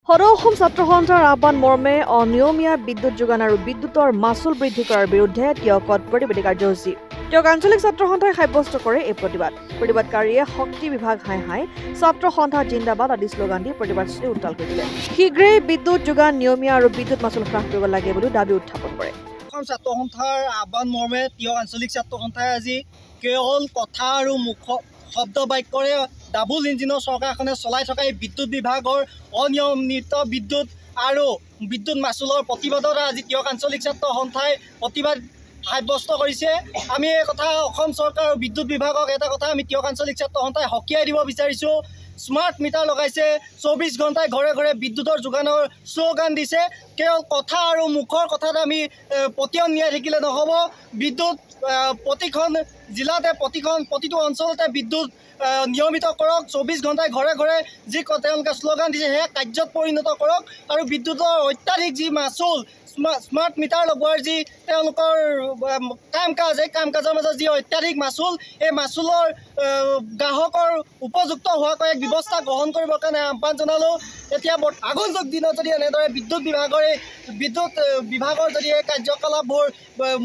সদৌ অসম ছাত্ৰ সন্থাৰ আহ্বান মৰ্মে অনিয়মীয়া বিদ্যুৎ যোগান আৰু বিদ্যুতৰ মাচুল বৃদ্ধি কৰাৰ বিৰুদ্ধে টিয়কত প্ৰতিবাদী কাৰ্যসূচী। টিয়ক আঞ্চলিক ছাত্ৰ সন্থাই সাব্যস্ত কৰে এই প্ৰতিবাদকাৰীয়ে শক্তি বিভাগ হাই হাই ছাত্ৰ সন্থা জিন্দাবাদ আদি শ্লোগান দি প্ৰতিবাদস্থলী উত্তাল কৰি দিলে। শীঘ্ৰেই বিদ্যুৎ যোগান নিয়মীয়া আৰু বিদ্যুৎ মাচুল হ্ৰাস কৰিব লাগে বুলি দাবী উত্থাপন কৰে। অসম ছাত্ৰ সন্থাৰ আহ্বান মৰ্মে টিয়ক আঞ্চলিক ছাত্ৰ সন্থাই আজি কেৱল কথা আৰু শব্দ বাক্যৰে ডাবুল ইঞ্জিনৰ চৰকাৰখনে চলাই থকা এই বিদ্যুৎ বিভাগৰ অনিয়মিত বিদ্যুৎ আৰু বিদ্যুৎ মাচুলৰ প্ৰতিবাদত আজি টিয়ক আঞ্চলিক ছাত্ৰ সন্থাই প্ৰতিবাদ সাব্যস্ত কৰিছে। আমি এই কথা অসম চৰকাৰ আৰু বিদ্যুৎ বিভাগক এটা কথা আমি টিয়ক আঞ্চলিক ছাত্ৰ সন্থাই সকীয়াই দিব বিচাৰিছোঁ। স্মাৰ্ট মিটাৰ লগাইছে, 24 ঘণ্টাই ঘৰে ঘৰে বিদ্যুতৰ যোগানৰ শ্লোগান দিছে। কেৱল কথা আৰু মুখৰ কথাত আমি পতিয়ন নিয়াই থাকিলে নহ'ব। বিদ্যুৎ প্ৰতিখন জিলাতে প্ৰতিটো অঞ্চলতে বিদ্যুৎ নিয়মিত কৰক, 24 ঘণ্টাই ঘৰে ঘৰে যি তেওঁলোকে শ্লোগান দিছে সেয়া কাৰ্যত পৰিণত কৰক আৰু বিদ্যুতৰ অত্যাধিক যি মাচুল স্মাৰ্ট মিটাৰ লগোৱাৰ যি তেওঁলোকৰ কাম কাজ এই কাম কাজৰ মাজত যি অত্যাধিক মাচুল এই মাচুলৰ গ্ৰাহকৰ উপযুক্ত হোৱাকৈ এক ব্যৱস্থা গ্ৰহণ কৰিবৰ কাৰণে আহ্বান জনালোঁ। এতিয়া আগন্তুক দিনত যদি এনেদৰে বিদ্যুৎ বিভাগৰ যদি এই কাৰ্যকলাপবোৰ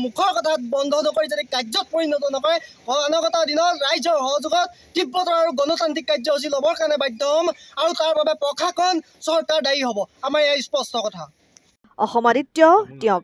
মুখৰ কথাত বন্ধ নকৰি যদি কাৰ্যত পৰিণত নকৰে, অনাগত দিনত ৰাইজৰ সহযোগত তীব্ৰতৰ আৰু গণতান্ত্ৰিক কাৰ্যসূচী ল'বৰ কাৰণে বাধ্য হ'ম আৰু তাৰ বাবে প্ৰশাসন চৰকাৰ দায়ী হ'ব। আমাৰ এই স্পষ্ট কথা। অসম আদিত্য টিয়ক।